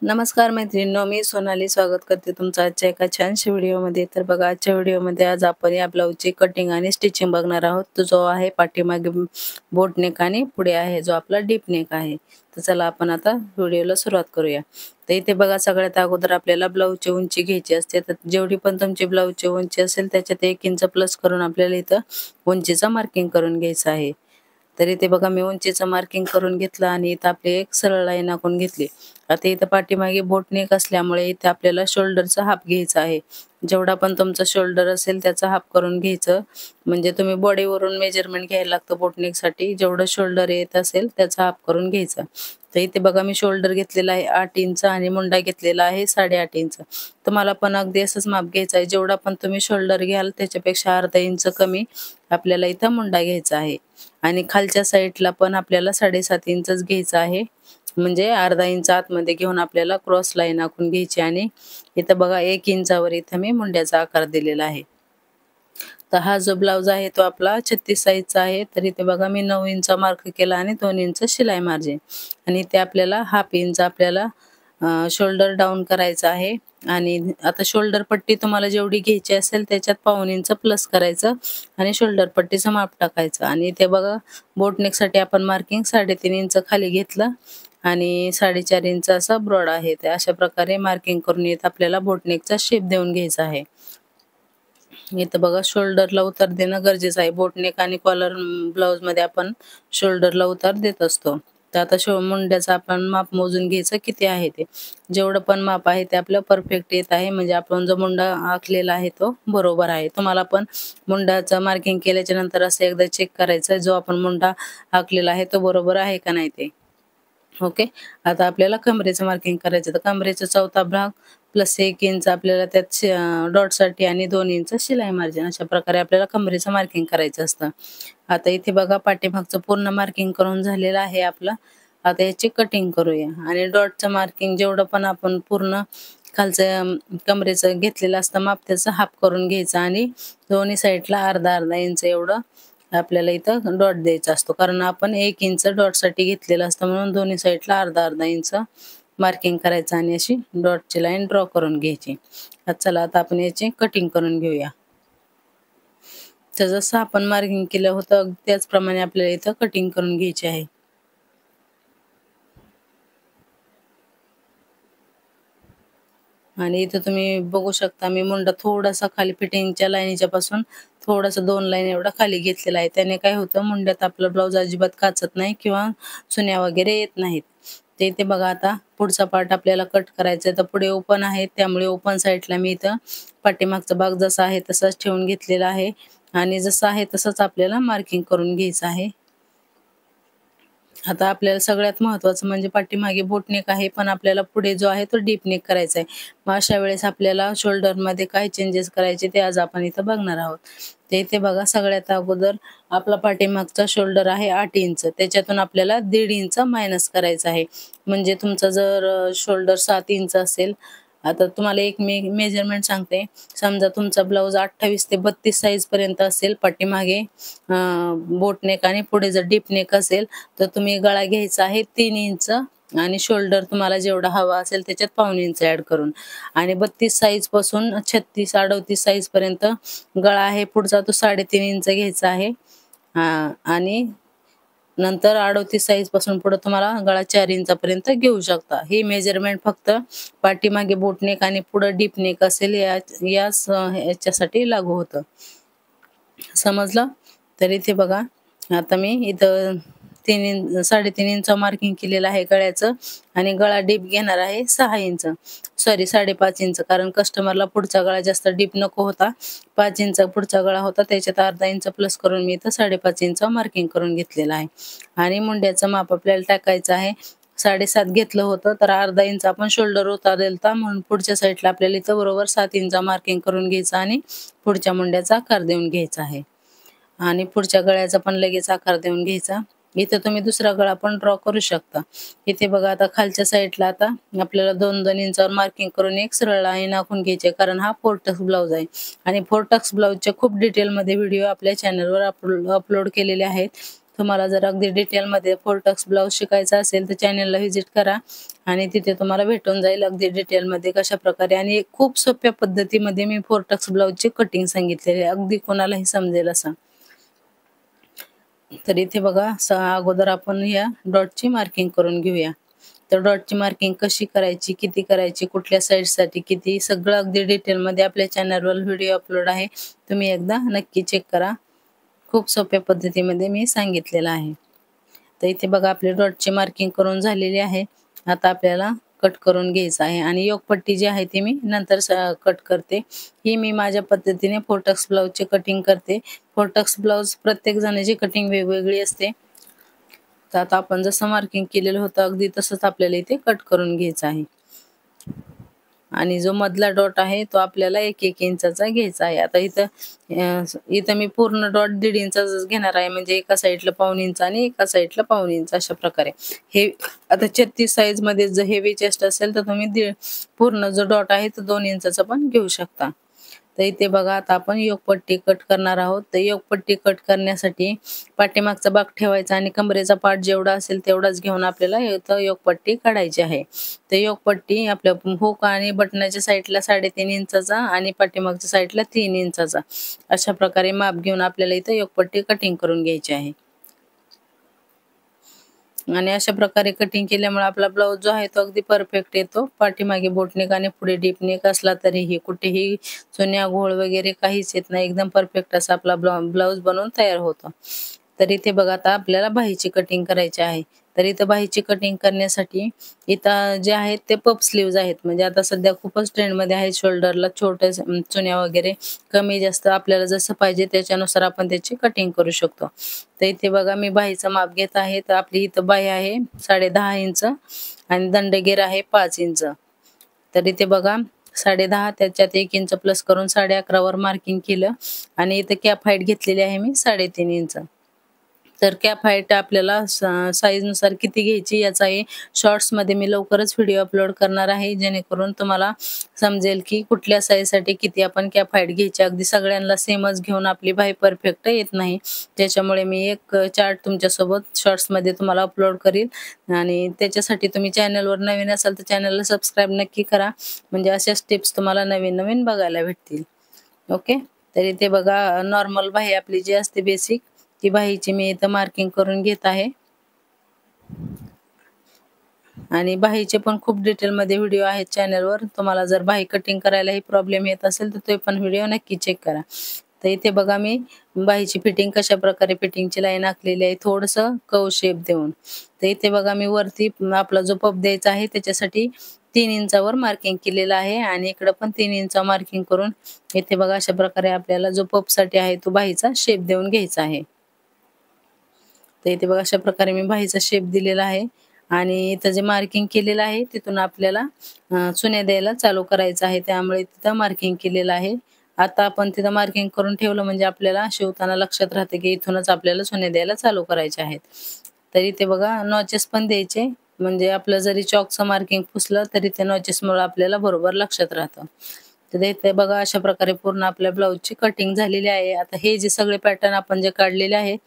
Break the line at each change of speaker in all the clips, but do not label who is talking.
नमस्कार मैत्रिणींनो, मी सोनाली स्वागत करते तुमचं आजच्या एका छानशा व्हिडिओमध्ये. तर बघा, आजच्या व्हिडिओमध्ये आज आपण या ब्लाऊजची कटिंग आणि स्टिचिंग बघणार आहोत. तो जो आहे पाठीमागे बोट नेक आणि पुढे आहे जो आपला डीप नेक आहे. तर चला आपण आता व्हिडिओला सुरुवात करूया. तर इथे बघा, सगळ्यात अगोदर आपल्याला ब्लाऊजची उंची घ्यायची असते. तर जेवढी पण तुमची ब्लाऊजची उंची असेल त्याच्यात 1 इंच प्लस करून आपल्याला इथं उंचीचं मार्किंग करून घ्यायचं आहे. तर इथे बघा, मी उंचीचं मार्किंग करून घेतलं आणि इथं आपली एक सरळ लाईन आखून घेतली. आता इथं पाठीमागे बोट नेक असल्यामुळे इथे आपल्याला शोल्डरचा हाफ घ्यायचा आहे. जेवढा पण तुमचा शोल्डर असेल त्याचा हाफ करून घ्यायचं. म्हणजे तुम्ही बॉडीवरून मेजरमेंट घ्यायला लागतं बोट नेकसाठी. जेवढं शोल्डर येत असेल त्याचा हाफ करून घ्यायचा. तर इथे बघा, मी शोल्डर घेतलेला आहे 8 इंच आणि मुंडा घेतलेला आहे 8.5 इंच. तुम्हाला पण अगदी असंच माप घ्यायचं आहे. जेवढा पण तुम्ही शोल्डर घ्याल त्याच्यापेक्षा अर्धा इंच कमी आपल्याला इथं मुंडा घ्यायचा आहे. आणि खालच्या साईडला पण आपल्याला 7.5 इंचच घ्यायचं आहे. म्हणजे अर्धा इंच आतमध्ये घेऊन आपल्याला क्रॉस लाईन आखून घ्यायची. आणि इथं बघा, 1 इंचावर इथं मी मुंड्याचा आकार दिलेला आहे. तर हा जो ब्लाऊज आहे तो आपला 36 साईजचा आहे. तर इथे बघा, मी 9 इंचा मार्क केला आणि 2 इंच शिलाई मार्जिन. आणि इथे आपल्याला हाफ इंच आपल्याला शोल्डर डाऊन करायचा आहे. आणि आता शोल्डर पट्टी तुम्हाला जेवढी घ्यायची असेल त्याच्यात पाऊण इंच प्लस करायचं आणि शोल्डर पट्टीचं माप टाकायचं. आणि इथे बघा, बोट नेकसाठी आपण मार्किंग 3.5 इंच खाली घेतलं आणि 4.5 इंच असा ब्रॉड आहे. तर अशा प्रकारे मार्किंग करून येत आपल्याला बोट नेकचा शेप देऊन घ्यायचा आहे. इथं बघा, शोल्डरला उतार देणं गरजेचं आहे. बोट नेक आणि कॉलर ब्लाऊजमध्ये आपण शोल्डरला उतार देत असतो. तर आता मुंड्याचं आपण माप मोजून घ्यायचं किती आहे ते. जेवढं पण माप आहे ते आपलं परफेक्ट येत आहे. म्हणजे आपण जो मुंडा आखलेला आहे तो बरोबर आहे. तुम्हाला पण मुंडाचं मार्किंग केल्याच्या नंतर असं एकदा चेक करायचं जो आपण मुंडा आखलेला आहे तो बरोबर आहे का नाही ते. ओके. आता आपल्याला कमरेचं मार्किंग करायचं. तर कमरेचा चौथा भाग प्लस 1 इंच आपल्याला त्यात डॉटसाठी आणि 2 इंच शिलाई मार्जिन, अशा प्रकारे आपल्याला कमरेचं मार्किंग करायचं असतं. आता इथे बघा, पाठीमागचं पूर्ण मार्किंग करून झालेलं आहे आपलं. आता याची कटिंग करूया. आणि डॉटचं मार्किंग जेवढं पण आपण पूर्ण खालचं कमरेचं घेतलेलं असतं माप त्याचं हाफ करून घ्यायचं आणि दोन्ही साईडला अर्धा इंच एवढं आपल्याला इथं डॉट द्यायचा असतो. कारण आपण 1 इंच डॉटसाठी घेतलेलं असतं, म्हणून दोन्ही साईडला अर्धा इंच मार्किंग करायचं आणि अशी डॉटची लाईन ड्रॉ करून घ्यायची. चला आता आपण याची कटिंग करून घेऊया. तर जसं आपण मार्किंग केलं होतं त्याचप्रमाणे आपल्याला इथं कटिंग करून घ्यायची आहे. आणि इथं तुम्ही बघू शकता, मी मुंडा थोडासा खाली फिटिंगच्या लाईनीच्या पासून थोडासा 2 लाईन एवढा खाली घेतलेला आहे. त्याने काय होतं, मुंड्यात आपला ब्लाऊज अजिबात काचत नाही किंवा चुन्या वगैरे येत नाहीत. ते इथे बघा, आता पुढचा पार्ट आपल्याला कट करायचा आहे. तर पुढे ओपन आहे त्यामुळे ओपन साईडला मी इथं पाठीमागचा भाग जसा आहे तसाच ठेवून घेतलेला आहे. आणि जसं आहे तसंच आपल्याला मार्किंग करून घ्यायचं आहे. आता आपल्याला सगळ्यात महत्त्वाचं म्हणजे पाठीमागे बोट नेक आहे, पण आपल्याला पुढे जो आहे तो डीप नेक करायचा आहे. मग अशा वेळेस आपल्याला शोल्डरमध्ये काय चेंजेस करायचे ते आज आपण इथं बघणार आहोत. ते इथे बघा, सगळ्यात अगोदर आपला पाठीमागचा शोल्डर आहे 8 इंच. त्याच्यातून आपल्याला 1.5 इंच मायनस करायचं आहे. म्हणजे तुमचा जर शोल्डर 7 इंच असेल, आता तुम्हाला एक मेजरमेंट सांगते. समजा तुमचा ब्लाऊज 28 ते 32 साईजपर्यंत असेल पाठीमागे बोट नेक आणि पुढे जर डीप नेक असेल तर तुम्ही गळा घ्यायचा आहे 3 इंच आणि शोल्डर तुम्हाला जेवढा हवा असेल त्याच्यात पाऊण इंच ॲड करून. आणि 32 साईजपासून 36-38 साईजपर्यंत गळा आहे पुढचा तो 3.5 इंच घ्यायचा आहे. आणि नंतर 38 साईजपासून पुढे तुम्हाला गळा 4 इंचापर्यंत घेऊ शकता. ही मेजरमेंट फक्त पाठीमागे बोट नेक आणि पुढे डीप नेक असेल याच्यासाठी लागू होतं. समजलं? तर इथे बघा, आता मी इथं 3.5 इंच मार्किंग केलेलं आहे गळ्याचं. आणि गळा डीप घेणार आहे 6 इंच, सॉरी 5.5 इंच, कारण कस्टमरला पुढचा गळा जास्त डीप नको होता. 5 इंच पुढचा गळा होता, त्याच्यात अर्धा इंच प्लस करून मी इथं 5.5 इंच मार्किंग करून घेतलेलं आहे. आणि मुंड्याचं माप आपल्याला टाकायचं आहे. 7.5 घेतलं होतं तर अर्धा इंच आपण शोल्डर उतारलेला होता, म्हणून पुढच्या साईडला आपल्याला इथं बरोबर 7 इंच मार्किंग करून घ्यायचं आणि पुढच्या मुंड्याचा आकार देऊन घ्यायचा आहे. आणि पुढच्या गळ्याचा पण लगेच आकार देऊन घ्यायचा. इथे तुम्ही दुसरा गळा पण ड्रॉ करू शकता. इथे बघा, आता खालच्या साईडला आता आपल्याला 2-2 इंचावर मार्किंग करून एक सरळ लाईन आखून घ्यायची, कारण हा 4 टक्स ब्लाऊज आहे. आणि 4 टक्स ब्लाऊजचे खूप डिटेलमध्ये व्हिडिओ आपल्या चॅनलवर अपलोड केलेले आहेत. तुम्हाला जर अगदी डिटेलमध्ये फोर टक्स ब्लाऊज शिकायचा असेल तर चॅनलला व्हिजिट करा आणि तिथे तुम्हाला भेटून जाईल अगदी डिटेलमध्ये कशा प्रकारे आणि खूप सोप्या पद्धतीमध्ये मी फोर टक्स ब्लाऊजची कटिंग सांगितलेली आहे, अगदी कोणालाही समजेल असं. तर इथे बघा अगोदर आपण या डॉटची मार्किंग करून घेऊया. तर डॉटची मार्किंग कशी करायची, किती करायची, कुठल्या साईडसाठी किती, सगळं अगदी डिटेलमध्ये आपल्या चॅनलवर व्हिडिओ अपलोड आहे, तुम्ही एकदा नक्की चेक करा. खूप सोप्या पद्धतीमध्ये मी सांगितलेलं आहे. तर इथे बघा आपली डॉटची मार्किंग करून झालेली आहे. आता आपल्याला कट करून घ्यायचं आहे आणि योगपट्टी जी आहे ती मी नंतर कट करते. ही मी माझ्या पद्धतीने फोर टक्स ब्लाऊजची कटिंग करते. फोर टक्स ब्लाऊज प्रत्येक जणाची कटिंग वेगवेगळी असते. तर आता आपण जसं मार्किंग केलेलं होतं अगदी तसंच आपल्याला इथे कट करून घ्यायचं आहे. आणि जो मधला डॉट आहे तो आपल्याला 1-1 इंचाचा घ्यायचा आहे. आता इथं मी पूर्ण डॉट 1.5 इंचाचाच घेणार आहे, म्हणजे एका साईडला पाऊण इंच आणि एका साईडला पाऊण इंच अशा प्रकारे. हे आता 36 साईज मध्ये जर हेवी चेस्ट असेल तर तुम्ही पूर्ण जो डॉट आहे तो 2 इंचाचा पण घेऊ शकता. तर इथे बघा आता आपण योगपट्टी कट करणार आहोत. तर योगपट्टी कट करण्यासाठी पाठीमागचा भाग ठेवायचा आणि कमरेचा पार्ट जेवढा असेल तेवढाच घेऊन आपल्याला इथं योगपट्टी काढायची आहे. तर योगपट्टी आपल्या हुक आणि बटनाच्या साईडला 3.5 इंचाचा आणि पाठीमागच्या साईडला 3 इंचाचा अशा प्रकारे माप घेऊन आपल्याला इथं योगपट्टी कटिंग करून घ्यायची आहे. आणि अशा प्रकारे कटिंग केल्यामुळे आपला ब्लाऊज जो आहे तो अगदी परफेक्ट येतो. पाठीमागे बोटनेक आणि पुढे डीपनेक असला तरीही कुठेही चुन्या घोळ वगैरे काहीच येत नाही, एकदम परफेक्ट असा आपला ब्लाऊज बनवून तयार होतो. तर इथे बघा आता आपल्याला बाहीची कटिंग करायची आहे. तर इथं बाहीची कटिंग करण्यासाठी इथं जे आहेत ते पफ स्लीव्ज आहेत, म्हणजे आता सध्या खूपच ट्रेंडमध्ये आहे. शोल्डरला छोट्या चुन्या वगैरे कमी जास्त आपल्याला जसं पाहिजे त्याच्यानुसार आपण त्याची कटिंग करू शकतो. तर इथे बघा मी बाहीचं माप घेत आहे. तर आपली इथं बाही आहे 10.5 इंच आणि दंडगेर आहे 5 इंच. तर इथे बघा 10.5 त्याच्यात 1 इंच प्लस करून 11.5 वर मार्किंग केलं आणि इथे कॅप हाईट घेतलेली आहे मी 3.5 इंच. तर कॅप हाईट आपल्याला साईजनुसार किती घ्यायची याचाही शॉर्ट्समध्ये मी लवकरच व्हिडिओ अपलोड करणार आहे, जेणेकरून तुम्हाला समजेल की कुठल्या साईजसाठी किती आपण कॅप हाईट घ्यायची. अगदी सगळ्यांना सेमच घेऊन आपली बाही परफेक्ट येत नाही, त्याच्यामुळे मी एक चार्ट तुमच्यासोबत शॉर्ट्समध्ये तुम्हाला अपलोड करील आणि त्याच्यासाठी तुम्ही चॅनलवर नवीन असाल तर चॅनलला सबस्क्राईब नक्की करा, म्हणजे अशाच टिप्स तुम्हाला नवीन नवीन बघायला भेटतील. ओके. तर इथे बघा नॉर्मल बाही आपली जी असते बेसिक ती बाहीची मी इथं मार्किंग करून घेत आहे. आणि बाहीचे पण खूप डिटेलमध्ये व्हिडिओ आहेत चॅनलवर. तुम्हाला जर बाही कटिंग करायलाही प्रॉब्लेम येत असेल तर ते पण व्हिडिओ नक्की चेक करा. तर इथे बघा मी बाहीची फिटिंग कशा प्रकारे फिटिंगची लाईन आखलेली आहे, थोडंसं कर्व शेप देऊन. तर इथे बघा मी वरती आपला जो पफ द्यायचा आहे त्याच्यासाठी 3 इंचावर मार्किंग केलेलं आहे आणि इकडं पण 3 इंच मार्किंग करून इथे बघा अशा प्रकारे आपल्याला जो पफसाठी आहे तो बाहीचा शेप देऊन घ्यायचा आहे. तर इथे बघा अशा प्रकारे मी बाहीचा शेप दिलेला आहे आणि इथं जे मार्किंग केलेलं आहे तिथून आपल्याला चुन्या द्यायला चालू करायचं आहे, त्यामुळे तिथं मार्किंग केलेलं आहे. आता आपण तिथं मार्किंग करून ठेवलं म्हणजे आपल्याला शिवताना लक्षात राहते की इथूनच आपल्याला चुन्या द्यायला चालू करायचे आहेत. तर इथे बघा नॉचेस पण द्यायचे, म्हणजे आपलं जरी चॉकचं मार्किंग पुसलं तरी त्या नॉचेसमुळे आपल्याला बरोबर लक्षात राहतं. तर इथे बघा अशा प्रकारे पूर्ण आपल्या ब्लाऊजची कटिंग झालेली आहे. आता हे जे सगळे पॅटर्न आपण जे काढलेले आहेत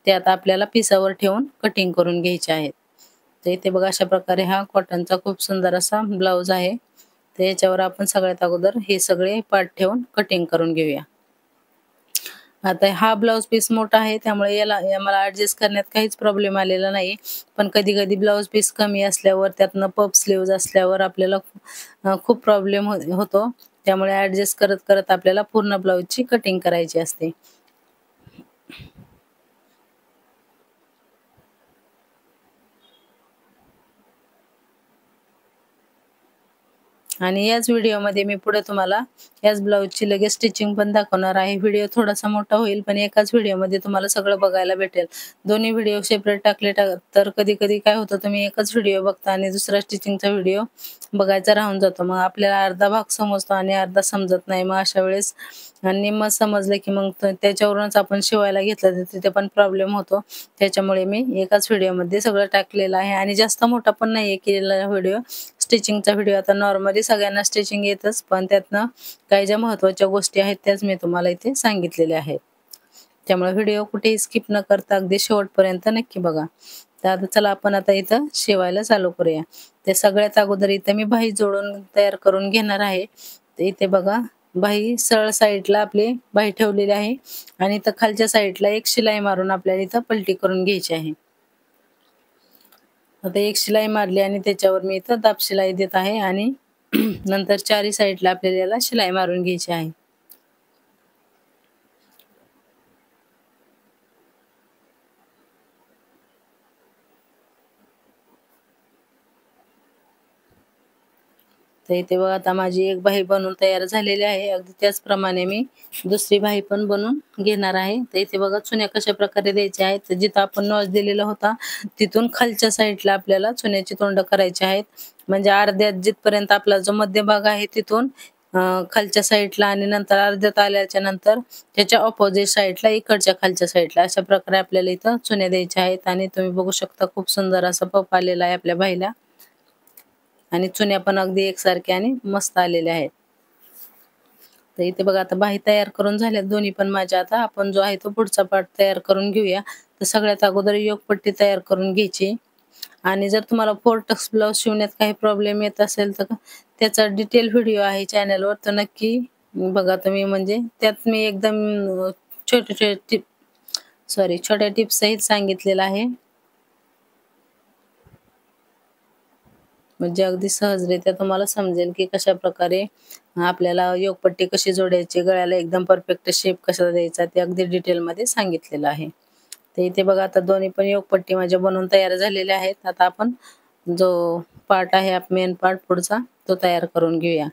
ते आता आपल्याला पिसावर ठेवून कटिंग करून घ्यायचे आहेत. तर इथे बघा अशा प्रकारे हा कॉटनचा खूप सुंदर असा ब्लाऊज आहे. तर याच्यावर आपण सगळ्यात अगोदर हे सगळे पार्ट ठेवून कटिंग करून घेऊया. आता हा ब्लाऊज पीस मोठा आहे त्यामुळे याला मला ॲडजस्ट करण्यात काहीच प्रॉब्लेम आलेला नाही. पण कधी-कधी ब्लाऊज पीस कमी असल्यावर त्यातनं पफ स्लीव्हज असल्यावर आपल्याला खूप प्रॉब्लेम होतो. त्यामुळे ॲडजस्ट करत आपल्याला पूर्ण ब्लाऊजची कटिंग करायची असते. आणि याच व्हिडिओमध्ये मी पुढे तुम्हाला याच ब्लाऊजची लगेच स्टिचिंग पण दाखवणार आहे. व्हिडिओ थोडासा मोठा होईल पण एकाच व्हिडिओमध्ये तुम्हाला सगळं बघायला भेटेल. दोन्ही व्हिडिओ सेपरेट टाकले तर कधी-कधी काय होतं तुम्ही एकच व्हिडिओ बघता आणि दुसरा स्टिचिंगचा व्हिडिओ बघायचा राहून जातो. मग आपल्याला अर्धा भाग समजतो आणि अर्धा समजत नाही. मग अशा वेळेस निम्मं समजलं की मग त्याच्यावरूनच आपण शिवायला घेतलं तर तिथे पण प्रॉब्लेम होतो. त्याच्यामुळे मी एकाच व्हिडिओमध्ये सगळं टाकलेलं आहे आणि जास्त मोठा पण नाहीये केलेला व्हिडिओ. स्टिचिंगचा व्हिडिओ आता नॉर्मली सगळ्यांना स्टिचिंग येतच, पण त्यातनं काही ज्या महत्त्वाच्या गोष्टी आहेत त्याच मी तुम्हाला इथे सांगितलेल्या आहेत. त्यामुळे व्हिडिओ कुठेही स्किप न करता अगदी शेवटपर्यंत नक्की बघा. तर आता चला आपण आता इथं शिवायला चालू करूया. ते सगळ्यात अगोदर इथं मी बाही जोडून तयार करून घेणार आहे. तर इथे बघा बाही सरळ साईडला आपली बाही ठेवलेली आहे आणि इथं खालच्या साईडला एक शिलाई मारून आपल्याला इथं पलटी करून घ्यायची आहे. आता एक शिलाई मारली आणि त्याच्यावर मी इथं दाब शिलाई देत आहे आणि नंतर चारी साईडला आपल्याला याला शिलाई मारून घ्यायची आहे. तर इथे बघा आता माझी एक बाही बनवून तयार झालेली आहे. अगदी त्याचप्रमाणे मी दुसरी बाही पण बनवून घेणार आहे. तर इथे बघा चुन्या कशा प्रकारे द्यायच्या आहेत. तर जिथं आपण नॉच दिलेला होता तिथून खालच्या साईडला आपल्याला चुन्याची तोंड करायची आहेत. म्हणजे अर्ध्यात जिथपर्यंत आपला जो मध्यभाग आहे तिथून खालच्या साईडला आणि नंतर अर्ध्यात आल्याच्या नंतर त्याच्या ऑपोजिट साईडला इकडच्या खालच्या साईडला अशा प्रकारे आपल्याला इथं चुन्या द्यायच्या आहेत. आणि तुम्ही बघू शकता खूप सुंदर असा पफ आलेला आहे आपल्या बाहीला आणि चुन्या पण अगदी एकसारख्या आणि मस्त आलेल्या आहेत. तर इथे बघा आता बाही तयार करून झाल्यात दोन्ही पण माझ्या. आता आपण जो आहे तो पुढचा पार्ट तयार करून घेऊया. तर सगळ्यात अगोदर योगपट्टी तयार करून घ्यायची आणि जर तुम्हाला 4 टक्स ब्लाउज शिवण्यात काही प्रॉब्लेम येत असेल तर त्याचा डिटेल व्हिडिओ आहे चॅनलवर, तर नक्की बघा तुम्ही. म्हणजे त्यात मी एकदम छोट्या टिप्स सहित सांगितलेलं आहे. म्हणजे अगदी सहजरित्या तुम्हाला समजेल की कशा प्रकारे आपल्याला योगपट्टी कशी जोडायची, गळ्याला एकदम परफेक्ट शेप कसा द्यायचा ते अगदी डिटेलमध्ये सांगितलेलं आहे. तर इथे बघा आता दोन्ही पण योगपट्टी माझ्या बनवून तयार झालेल्या आहेत. आता आपण जो पार्ट आहे मेन पार्ट पुढचा तो तयार करून घेऊया.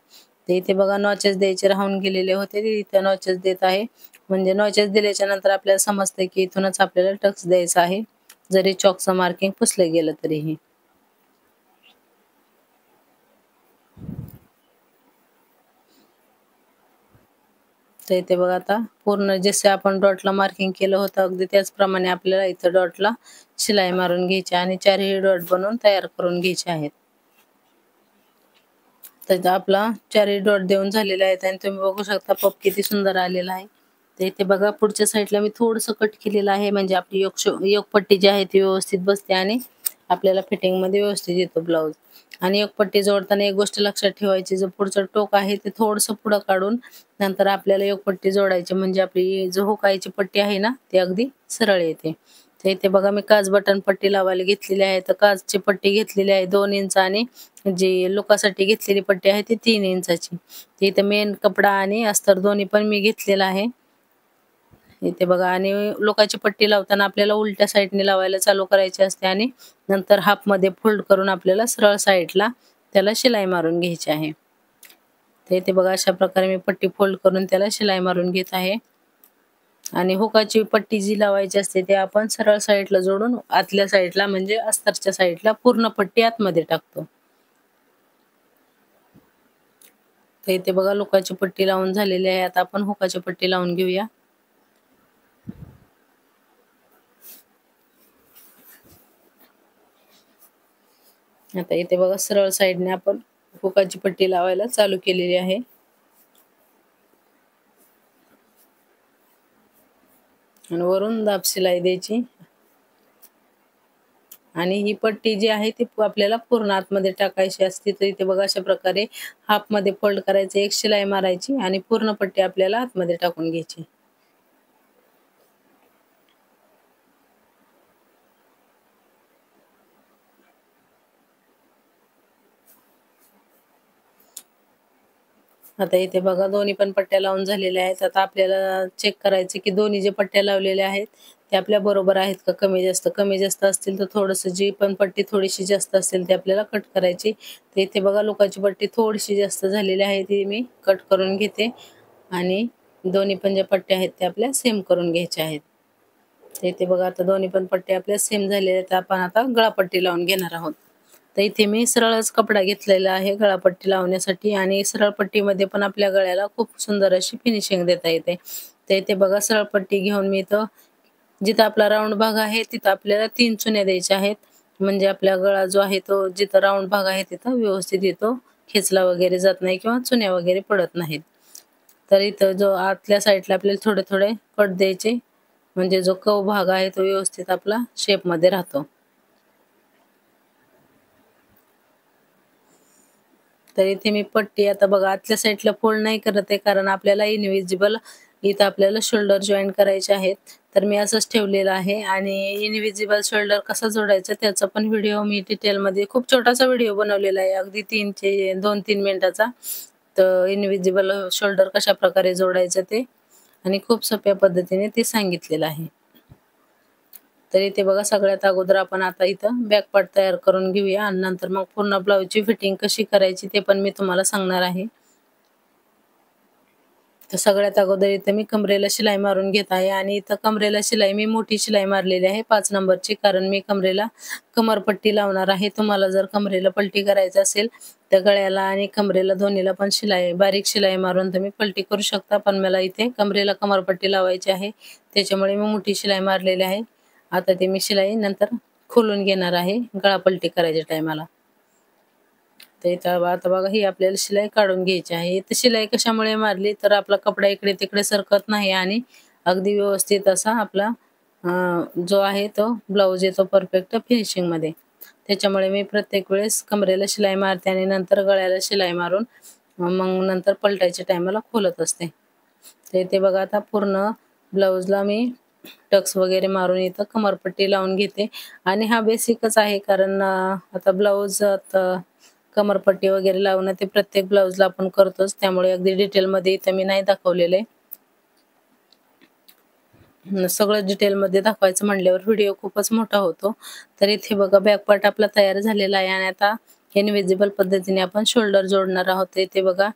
तर इथे बघा नॉचेस द्यायचे राहून गेलेले होते, ते इथे नॉचेस देत आहे. म्हणजे नॉचेस दिल्याच्या नंतर आपल्याला समजते की इथूनच आपल्याला टक्स द्यायचा आहे, जरी चॉकचं मार्किंग पुसलं गेलं तरीही. तर इथे बघा आता पूर्ण जसे आपण डॉटला मार्किंग केलं होतं अगदी त्याचप्रमाणे आपल्याला इथं डॉटला शिलाई मारून घ्यायची आणि चारही डॉट बनवून तयार करून घ्यायचे आहेत. तर आपला चारही डॉट देऊन झालेला आहे आणि तुम्ही बघू शकता पफ किती सुंदर आलेला आहे. तर इथे बघा पुढच्या साईडला मी थोडंसं कट केलेलं आहे, म्हणजे आपली योगपट्टी जी आहे ती व्यवस्थित बसते आणि आपल्याला फिटिंगमध्ये व्यवस्थित येतो ब्लाऊज. आणि योगपट्टी जोडताना एक गोष्ट लक्षात ठेवायची, जो पुढचं टोक आहे ते थोडंसं पुढं काढून नंतर आपल्याला योगपट्टी जोडायची, म्हणजे आपली जो हुकायची पट्टी आहे ना ती अगदी सरळ येते. तर इथे बघा मी काज बटन पट्टी लावायला घेतलेली आहे. तर काजची पट्टी घेतलेली आहे 2 इंच आणि जी लोकासाठी घेतलेली पट्टी आहे ती 3 इंचाची. तर इथे मेन कपडा आणि अस्तर दोन्ही पण मी घेतलेला आहे. इथे बघा आणि लोकाची पट्टी लावताना आपल्याला उलट्या साईडने लावायला चालू करायची असते आणि नंतर हाफमध्ये फोल्ड करून आपल्याला सरळ साईडला त्याला शिलाई मारून घ्यायची आहे. तर इथे बघा अशा प्रकारे मी पट्टी फोल्ड करून त्याला शिलाई मारून घेत आहे. आणि हुकाची पट्टी जी लावायची असते ते आपण सरळ साईडला जोडून आतल्या साईडला म्हणजे अस्तरच्या साईडला पूर्ण पट्टी आतमध्ये टाकतो. तर इथे बघा लोकाची पट्टी लावून झालेली आहे. आता आपण हुकाची पट्टी लावून घेऊया. आता इथे बघा सरळ साईडने आपण हुकाची पट्टी लावायला चालू केलेली आहे. आणि वरून दाब शिलाई द्यायची आणि ही पट्टी जी आहे ती आपल्याला पूर्ण आतमध्ये टाकायची असते. तर इथे बघा अशा प्रकारे हाफ मध्ये फोल्ड करायचं, एक शिलाई मारायची आणि पूर्ण पट्टी आपल्याला आतमध्ये टाकून घ्यायची. आता इथे बघा दोन्ही पण पट्ट्या लावून झालेल्या आहेत. आता आपल्याला चेक करायचे की दोन्ही जे पट्ट्या लावलेल्या आहेत ते आपल्या बरोबर आहेत का, कमी जास्त असतील तर थोडंसं जी पण पट्टी थोडीशी जास्त असेल ती आपल्याला कट करायची. तर इथे बघा लोकाची पट्टी थोडीशी जास्त झालेली आहे, ती मी कट करून घेते आणि दोन्ही पण ज्या पट्ट्या आहेत त्या आपल्या सेम करून घ्यायच्या आहेत. तर इथे बघा आता दोन्ही पण पट्ट्या आपल्या सेम झालेल्या आहेत. आपण आता गळापट्टी लावून घेणार आहोत. तर इथे मी सरळच कपडा घेतलेला आहे गळापट्टी लावण्यासाठी आणि सरळ पट्टीमध्ये पण आपल्या गळ्याला खूप सुंदर अशी फिनिशिंग देता येते. तर इथे बघा सरळ पट्टी घेऊन मी इथं जिथं आपला राऊंड भाग आहे तिथं आपल्याला 3 चुन्या द्यायच्या आहेत. म्हणजे आपला गळा जो आहे तो जिथं राऊंड भाग आहे तिथं व्यवस्थित येतो, खेचला वगैरे जात नाही किंवा चुन्या वगैरे पडत नाहीत. तर इथं जो आतल्या साईडला आपल्याला थोडे थोडे कट द्यायचे म्हणजे जो कव भाग आहे तो व्यवस्थित आपला शेप मध्ये राहतो. तर इथे मी पट्टी आता बघा आतल्या साईडला फोल्ड नाही करत आहे, कारण आपल्याला इनविजिबल इथं आपल्याला शोल्डर जॉईन करायचे आहेत. तर मी असंच ठेवलेलं आहे आणि इनविजिबल शोल्डर कसा जोडायचा त्याचा पण व्हिडिओ मी डिटेलमध्ये खूप छोटासा व्हिडिओ बनवलेला आहे, अगदी 2-3 मिनिटाचा. तर इनविजिबल शोल्डर कशा प्रकारे जोडायचं ते आणि खूप सोप्या पद्धतीने ते सांगितलेलं आहे. तर इथे बघा सगळ्यात अगोदर आपण आता इथं बॅक पार्ट तयार करून घेऊया आणि नंतर मग पूर्ण ब्लाऊजची फिटिंग कशी करायची ते पण मी तुम्हाला सांगणार आहे. तर सगळ्यात अगोदर इथे मी कमरेला शिलाई मारून घेत आहे आणि इथं कमरेला शिलाई मी मोठी शिलाई मारलेली आहे 5 नंबरची, कारण मी कमरेला कमरपट्टी लावणार आहे. तुम्हाला जर कमरेला पलटी करायची असेल तर गळ्याला आणि कमरेला दोन्हीला पण शिलाई बारीक शिलाई मारून तुम्ही पलटी करू शकता, पण मला इथे कमरेला कमरपट्टी लावायची आहे त्याच्यामुळे मी मोठी शिलाई मारलेली आहे. आता ते मी शिलाई नंतर खोलून घेणार आहे गळा पलटी करायच्या टायमाला. तर इथं आता बघा ही आपल्याला शिलाई काढून घ्यायची आहे. इथं शिलाई कशामुळे मारली तर आपला कपडा इकडे तिकडे सरकत नाही आणि अगदी व्यवस्थित असा आपला जो आहे तो ब्लाऊज येतो परफेक्ट फिनिशिंगमध्ये. त्याच्यामुळे मी प्रत्येक वेळेस कमरेला शिलाई मारते आणि नंतर गळ्याला शिलाई मारून मग नंतर पलटायच्या टायमाला खोलत असते. तर इथे बघा आता पूर्ण ब्लाऊजला मी टक्स वगैरे मारून इथं कमरपट्टी लावून घेते आणि हा बेसिकच आहे, कारण आता ब्लाऊज कमरपट्टी वगैरे लावणं ते प्रत्येक ब्लाऊजला आपण करतोच, त्यामुळे अगदी डिटेलमध्ये इथं मी नाही दाखवलेलं आहे. सगळं डिटेलमध्ये दाखवायचं म्हटल्यावर व्हिडिओ खूपच मोठा होतो. तर इथे बघा बॅक पार्ट आपला तयार झालेला आहे आणि आता इनविजिबल पद्धतीने आपण शोल्डर जोडणार आहोत. इथे बघा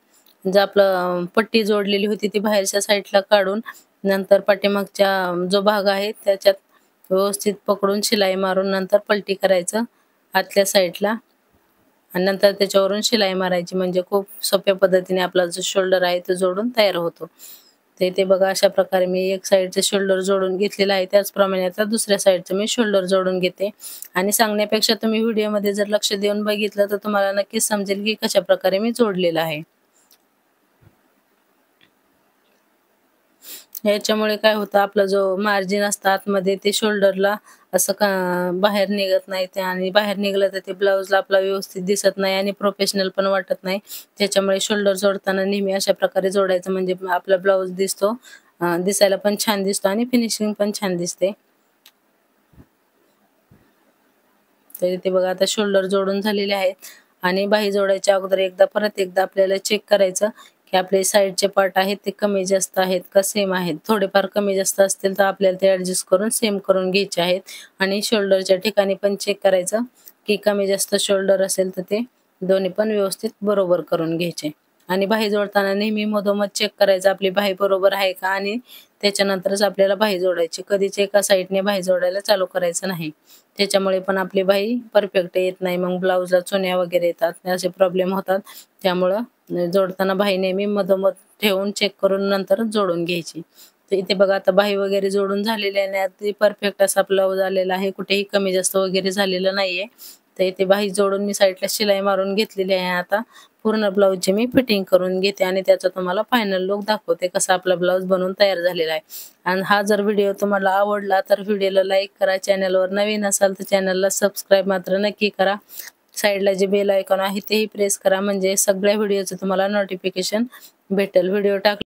जर आपलं पट्टी जोडलेली होती ती बाहेरच्या साईडला काढून नंतर पाठीमागच्या जो भाग आहे त्याच्यात व्यवस्थित पकडून शिलाई मारून नंतर पलटी करायचं आतल्या साईडला आणि नंतर त्याच्यावरून शिलाई मारायची, म्हणजे खूप सोप्या पद्धतीने आपला जो शोल्डर आहे तो जोडून तयार होतो. तर इथे बघा अशा प्रकारे मी एक साईडचे शोल्डर जोडून घेतलेला आहे, त्याचप्रमाणे आता दुसऱ्या साईडचं मी शोल्डर जोडून घेते आणि सांगण्यापेक्षा तुम्ही व्हिडिओमध्ये जर लक्ष देऊन बघितलं तर तुम्हाला नक्कीच समजेल की कशा प्रकारे मी जोडलेलं आहे. याच्यामुळे काय होतं आपला जो मार्जिन असतं आतमध्ये ते शोल्डरला असं का बाहेर निघत नाही ते आणि बाहेर निघलं तर ते ब्लाऊजला आपला व्यवस्थित दिसत नाही आणि प्रोफेशनल पण वाटत नाही. त्याच्यामुळे शोल्डर जोडताना नेहमी अशा प्रकारे जोडायचं, म्हणजे आपला ब्लाऊज दिसायला पण छान दिसतो आणि फिनिशिंग पण छान दिसते. तर इथे बघा आता शोल्डर जोडून झालेले आहेत आणि बाही जोडायच्या अगोदर परत एकदा आपल्याला चेक करायचं की आपले साईडचे पार्ट आहेत ते कमी जास्त आहेत का सेम आहेत. थोडेफार कमी जास्त असतील तर आपल्याला ते ॲडजस्ट करून सेम करून घ्यायचे आहेत आणि शोल्डरच्या ठिकाणी पण चेक करायचं की कमी जास्त शोल्डर असेल तर ते दोन्ही पण व्यवस्थित बरोबर करून घ्यायचे. आणि बाही जोडताना नेहमी मधोमध चेक करायचं आपली बाही बरोबर आहे का आणि त्याच्यानंतरच आपल्याला बाही जोडायची. कधीच एका साईडने बाही जोडायला चालू करायचं नाही. त्याच्यामुळे पण आपली बाही परफेक्ट येत नाही, मग ब्लाऊजला चुन्या वगैरे येतात असे प्रॉब्लेम होतात. त्यामुळं जोडताना बाही नेहमी मधोमध ठेवून चेक करून नंतर जोडून घ्यायची. तर इथे बघा आता बाही वगैरे जोडून झालेली आहे आणि अगदी परफेक्ट असा ब्लाऊज आलेला आहे, कुठेही कमी जास्त वगैरे झालेलं नाहीये. तर इथे बाही जोडून मी साईडला शिलाई मारून घेतलेली आहे. आता पूर्ण ब्लाऊजची मी फिटिंग करून घेते आणि त्याचा तुम्हाला फायनल लुक दाखवते कसा आपला ब्लाऊज बनवून तयार झालेला आहे. आणि हा जर व्हिडिओ तुम्हाला आवडला तर व्हिडिओला लाईक करा, चॅनलवर नवीन असाल तर चॅनलला सबस्क्राईब मात्र नक्की करा. साईडला जे बेल आयकॉन आहे तेही प्रेस करा, म्हणजे सगळ्या व्हिडिओचं तुम्हाला नोटिफिकेशन भेटेल. व्हिडिओ